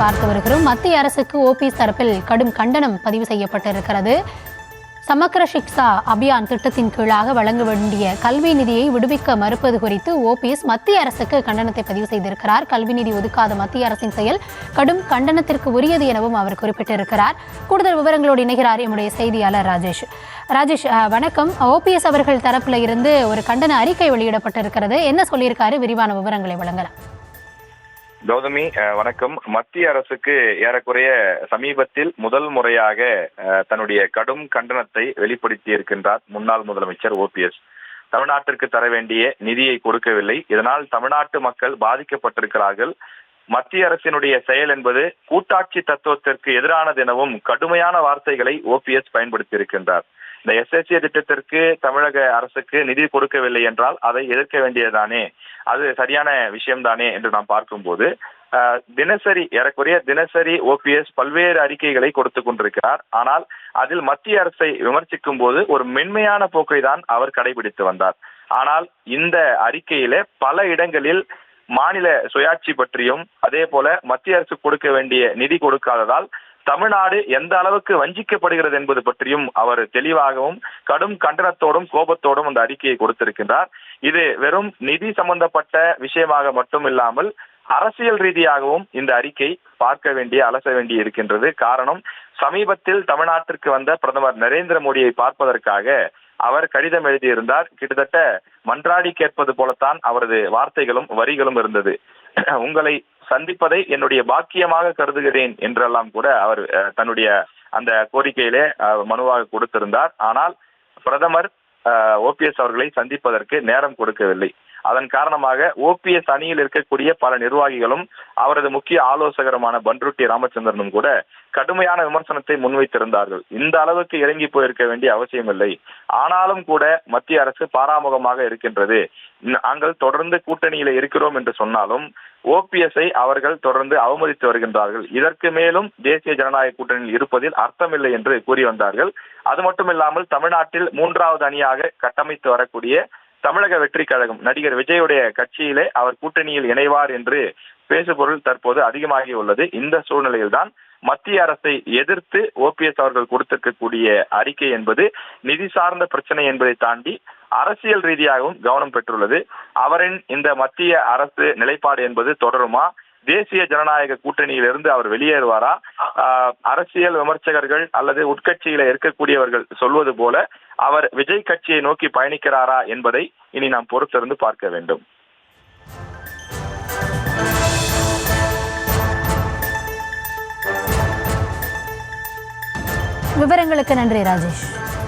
பார்த்து வருகிறோம். மத்திய அரசுக்கு ஓபிஎஸ் தரப்பில் கடும் கண்டனம் பதிவு செய்யப்பட்டிருக்கிறது. சமக்கர சிக்ஷா அபியான் திட்டத்தின் கீழாக வழங்க வேண்டிய கல்வி நிதியை விடுவிக்க மறுப்பது குறித்து ஓபிஎஸ் மத்திய அரசுக்கு கண்டனத்தை பதிவு செய்திருக்கிறார். கல்வி நிதி ஒதுக்காத மத்திய அரசின் செயல் கடும் கண்டனத்திற்கு உரியது எனவும் அவர் குறிப்பிட்டிருக்கிறார். கூடுதல் விவரங்களோடு இணைகிறார் எம்முடைய செய்தியாளர் ராஜேஷ். வணக்கம். ஓபிஎஸ் அவர்கள் தரப்புல இருந்து ஒரு கண்டன அறிக்கை வெளியிடப்பட்டிருக்கிறது. என்ன சொல்லியிருக்காரு? விரிவான விவரங்களை வழங்கலாம். கௌதமி, வணக்கம். மத்திய அரசுக்கு ஏறக்குறைய சமீபத்தில் முதல் முறையாக தன்னுடைய கடும் கண்டனத்தை வெளிப்படுத்தி இருக்கின்றார் முன்னாள் முதலமைச்சர் ஓபிஎஸ். தமிழ்நாட்டிற்கு தர வேண்டிய நிதியை கொடுக்கவில்லை, இதனால் தமிழ்நாட்டு மக்கள் பாதிக்கப்பட்டிருக்கிறார்கள். மத்திய அரசினுடைய செயல் என்பது கூட்டாட்சி தத்துவத்திற்கு எதிரானது எனவும் கடுமையான வார்த்தைகளை ஓபிஎஸ் பயன்படுத்தி இருக்கின்றார். இந்த எஸ்எஸ்ஏ திட்டத்திற்கு தமிழக அரசுக்கு நிதி கொடுக்கவில்லை என்றால் அதை எதிர்க்க வேண்டியதுதானே, அது சரியான விஷயம்தானே என்று நாம் பார்க்கும்போது ஏறக்குறைய தினசரி ஓபிஎஸ் பல்வேறு அறிக்கைகளை கொடுத்து கொண்டிருக்கிறார். ஆனால் அதில் மத்திய அரசை விமர்சிக்கும் போது ஒரு மென்மையான போக்கை தான் அவர் கடைபிடித்து வந்தார். ஆனால் இந்த அறிக்கையில பல இடங்களில் மாநில சுயாட்சி பற்றியும் அதே போல மத்திய அரசு கொடுக்க வேண்டிய நிதி கொடுக்காததால் தமிழ்நாடு எந்த அளவுக்கு வஞ்சிக்கப்படுகிறது என்பது பற்றியும் அவர் தெளிவாகவும் கடும் கண்டனத்தோடும் கோபத்தோடும் அந்த அறிக்கையை கொடுத்திருக்கின்றார். இது வெறும் நிதி சம்பந்தப்பட்ட விஷயமாக மட்டும் இல்லாமல் அரசியல் ரீதியாகவும் இந்த அறிக்கை அலச வேண்டி இருக்கின்றது. காரணம், சமீபத்தில் தமிழ்நாட்டிற்கு வந்த பிரதமர் நரேந்திர மோடியை பார்ப்பதற்காக அவர் கடிதம் எழுதியிருந்தார். கிட்டத்தட்ட மன்றாடி கேட்பது போலத்தான் அவரது வார்த்தைகளும் வரிகளும் இருந்தது. உங்களை சந்திப்பதை என்னுடைய பாக்கியமாக கருதுகிறேன் என்றெல்லாம் கூட அவர் தன்னுடைய அந்த கோரிக்கையிலே மனுவாக கொடுத்திருந்தார். ஆனால் பிரதமர் ஓபிஎஸ் அவர்களை சந்திப்பதற்கு நேரம் கொடுக்கவில்லை. அதன் காரணமாக ஓபிஎஸ் அணியில் இருக்கக்கூடிய பல நிர்வாகிகளும் அவரது முக்கிய ஆலோசகருமான பன்ருட்டி ராமச்சந்திரனும் கூட கடுமையான விமர்சனத்தை முன்வைத்திருந்தார்கள். இந்த அளவுக்கு இறங்கி போயிருக்க வேண்டிய அவசியம் இல்லை. ஆனாலும் கூட மத்திய அரசு பாராமுகமாக இருக்கின்றது. நாங்கள் தொடர்ந்து கூட்டணியில இருக்கிறோம் என்று சொன்னாலும் ஓபிஎஸ்ஐ அவர்கள் தொடர்ந்து அவமதித்து வருகின்றார்கள். இதற்கு மேலும் தேசிய ஜனநாயக கூட்டணியில் இருப்பதில் அர்த்தமில்லை என்று கூறி வந்தார்கள். அது மட்டுமில்லாமல் தமிழ்நாட்டில் மூன்றாவது அணியாக கட்டமைத்து வரக்கூடிய தமிழக வெற்றி கழகம் நடிகர் விஜயுடைய கட்சியிலே அவர் கூட்டணியில் இணைவார் என்று பேசுபொருள் தற்போது அதிகமாகி உள்ளது. இந்த சூழ்நிலையில்தான் மத்திய அரசை எதிர்த்து ஓபிஎஸ் அவர்கள் கொடுத்திருக்கக்கூடிய அறிக்கை என்பது நிதி சார்ந்த பிரச்சனை என்பதை தாண்டி அரசியல் ரீதியாகவும் கவனம் பெற்றுள்ளது. அவரின் இந்த மத்திய அரசு நிலைப்பாடு என்பது தொடருமா? தேசிய ஜனநாயக கூட்டணியிலிருந்து அவர் வெளியேறுவாரா? அரசியல் விமர்சகர்கள் அல்லது உட்கட்சியில இருக்கக்கூடியவர்கள் சொல்வது போல அவர் விஜய் கட்சியை நோக்கி பயணிக்கிறாரா என்பதை இனி நாம் பொறுத்திருந்து பார்க்க வேண்டும். விவரங்களுக்கு நன்றி ராஜேஷ்.